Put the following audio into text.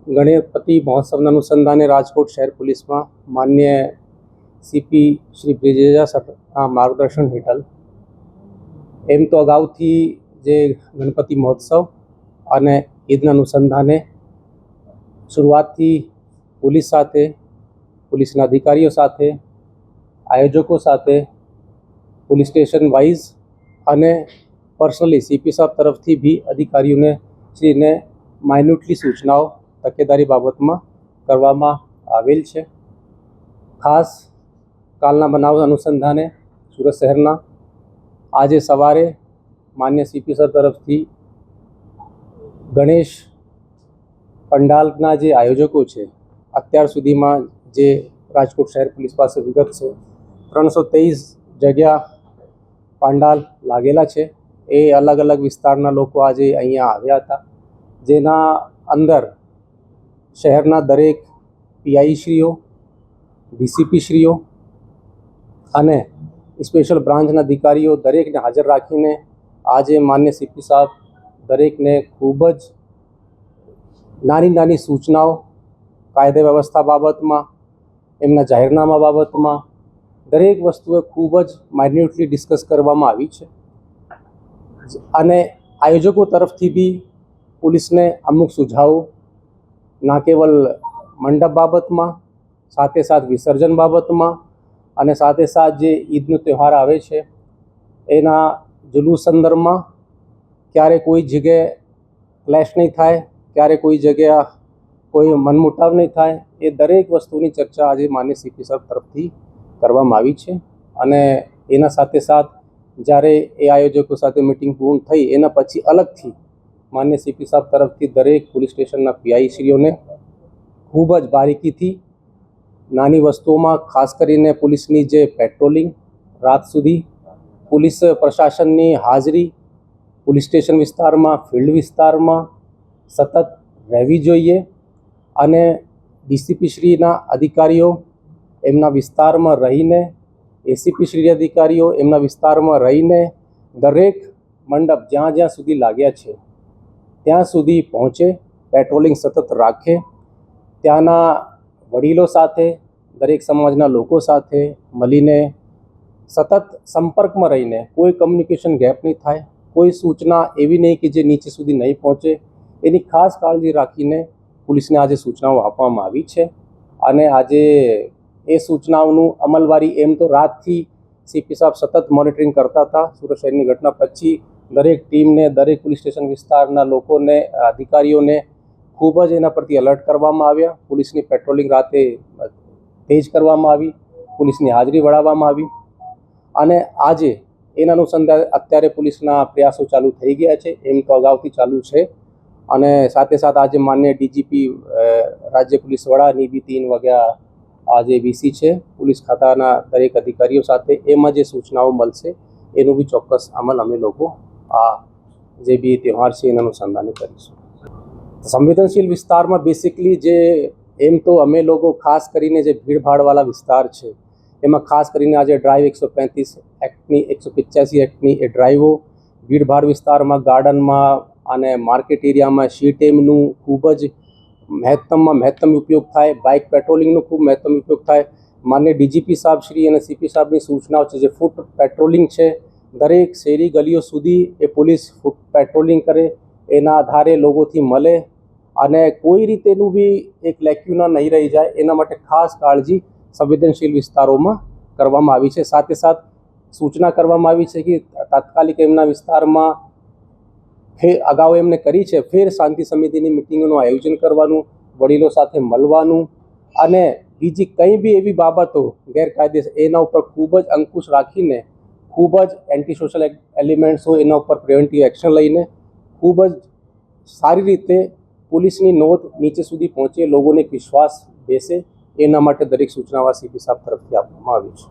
ગણપતિ મહોત્સવના અનુસંધાને રાજકોટ શહેર પોલીસમાં માન્ય સીપી શ્રી બ્રિજેજા સરના માર્ગદર્શન હેઠળ એમ તો અગાઉથી જે ગણપતિ મહોત્સવ અને ઈદના અનુસંધાને શરૂઆતથી પોલીસ સાથે, પોલીસના અધિકારીઓ સાથે, આયોજકો સાથે, પોલીસ સ્ટેશન વાઇઝ અને પર્સનલી સીપી સાહેબ તરફથી બી અધિકારીઓને શ્રીને માઇન્યુટલી સૂચનાઓ તકેદારી બાબતમાં કરવામાં આવેલ છે. ખાસ કાલના બનાવ અનુસંધાને સુરત શહેરના આજે સવારે માન્ય સીપી સર તરફથી ગણેશ પંડાલના જે આયોજકો છે, અત્યાર સુધીમાં જે રાજકોટ શહેર પોલીસ પાસે વિગત છે 323 જગ્યા પંડાલ લાગેલા છે. એ અલગ અલગ વિસ્તારના લોકો આજે અહીંયા આવ્યા હતા, જેના અંદર શહેરના દરેક પીઆઈશ્રીઓ, ડીસીપીશ્રીઓ અને સ્પેશિયલ બ્રાન્ચના અધિકારીઓ દરેકને હાજર રાખીને આજે માન્ય સીપી સાહેબ દરેકને ખૂબ જ નાની નાની સૂચનાઓ કાયદા વ્યવસ્થા બાબતમાં, એમના જાહેરનામા બાબતમાં દરેક વસ્તુએ ખૂબ જ માઇન્યુટલી ડિસ્કસ કરવામાં આવી છે. અને આયોજકો તરફથી બી પોલીસને અમુક સુઝાવો ના કેવલ મંડપ બાબતમાં, સાથે સાથ વિસર્જન બાબતમાં અને સાથે સાથ જે ઈદનો તહેવાર આવે છે એના જુલુસ સંદર્ભમાં ક્યારે કોઈ જગ્યાએ ક્લેશ નહીં થાય, ક્યારે કોઈ જગ્યા કોઈ મનમુટાવ નહીં થાય, એ દરેક વસ્તુની ચર્ચા આજે માન્ય સીપી સાહેબ તરફથી કરવામાં આવી છે. અને એના સાથે સાથ જ્યારે એ આયોજકો સાથે મિટિંગ પૂર્ણ થઈ એના પછી અલગથી માન્ય સીપી સાહેબ તરફથી દરેક પોલીસ સ્ટેશનના પીઆઈશ્રીઓને ખૂબ જ બારીકીથી નાની વસ્તુઓમાં, ખાસ કરીને પોલીસની જે પેટ્રોલિંગ રાત સુધી, પોલીસ પ્રશાસનની હાજરી પોલીસ સ્ટેશન વિસ્તારમાં, ફિલ્ડ વિસ્તારમાં સતત રહેવી જોઈએ અને ડીસીપીશ્રીના અધિકારીઓ એમના વિસ્તારમાં રહીને, એસીપીશ્રી અધિકારીઓ એમના વિસ્તારમાં રહીને દરેક મંડપ જ્યાં જ્યાં સુધી લાગ્યા છે ત્યાં સુધી પહોંચે, પેટ્રોલિંગ સતત રાખે, ત્યાંના વડીલો સાથે, દરેક સમાજના લોકો સાથે મળીને સતત સંપર્કમાં રહીને કોઈ કમ્યુનિકેશન ગેપ નહીં થાય, કોઈ સૂચના એવી નહીં કે જે નીચે સુધી નહીં પહોંચે, એની ખાસ કાળજી રાખીને પોલીસને આજે સૂચનાઓ આપવામાં આવી છે. અને આજે એ સૂચનાઓનું અમલવારી એમ તો રાતથી સીપી સાહેબ સતત મોનિટરિંગ કરતા હતા. સુરત શહેરની ઘટના પછી દરેક ટીમને, દરેક પોલીસ સ્ટેશન વિસ્તારના લોકોને, અધિકારીઓને ખૂબ જ એના પરથી એલર્ટ કરવામાં આવ્યા. પોલીસની પેટ્રોલિંગ રાતે તેજ કરવામાં આવી, પોલીસની હાજરી बढ़ાવવામાં આવી અને આજે એના અનુસંધાને અત્યારે પોલીસના પ્રયાસો ચાલુ થઈ ગયા છે. એમ તો અગાઉથી ચાલુ છે અને સાથે સાથ આજે માન્ય ડીજીપી રાજ્ય પોલીસ વડાની બી 3 વાગ્યા આજે વીસી છે પોલીસ ખાતાના દરેક અધિકારીઓ સાથે. એમાં જે સૂચનાઓ મળશે એનું બી ચોક્કસ અમલ અમે લોકો આ જે બી તહેવાર છે એના અનુસંધાને કરીશું. સંવેદનશીલ વિસ્તારમાં બેસિકલી જે એમ તો અમે લોકો ખાસ કરીને જે ભીડભાડવાળા વિસ્તાર છે એમાં ખાસ કરીને આજે ડ્રાઈવ 135 એક્ટની, 185 એક્ટની એ ડ્રાઈવો ભીડભાડ વિસ્તારમાં, ગાર્ડનમાં અને માર્કેટ એરિયામાં સીટેમનું ખૂબ જ મહત્તમમાં મહત્તમ ઉપયોગ થાય, બાઇક પેટ્રોલિંગનો ખૂબ મહત્તમ ઉપયોગ થાય. માન્ય ડીજીપી સાહેબ શ્રી અને સીપી સાહેબની સૂચનાઓ છે જે ફૂટ પેટ્રોલિંગ છે, દરેક શેરી ગલીઓ સુધી એ પોલીસ ફૂટ પેટ્રોલિંગ કરે, એના આધારે લોકોથી મળે અને કોઈ રીતેનું બી એક લેક્યુના નહીં રહી જાય એના માટે ખાસ કાળજી સંવેદનશીલ વિસ્તારોમાં કરવામાં આવી છે. સાથે સાથ સૂચના કરવામાં આવી છે કે તાત્કાલિક એમના વિસ્તારમાં અગાઉ એમને કરી છે ફેર શાંતિ સમિતિની મિટિંગોનું આયોજન કરવાનું, વડીલો સાથે મળવાનું અને બીજી કંઈ બી એવી બાબતો ગેરકાયદેસર એના ઉપર ખૂબ જ અંકુશ રાખીને, ખૂબ જ એન્ટી સોશિયલ એલિમેન્ટ્સ હોય એના ઉપર પ્રિવેન્ટિવ એક્શન લઈને ખૂબ જ સારી રીતે પોલીસની નોંધ નીચે સુધી પહોંચે, લોકોને એક વિશ્વાસ બેસે એના માટે દરેક સૂચનાઓ સીપી સાહેબ તરફથી આપવામાં આવી છે.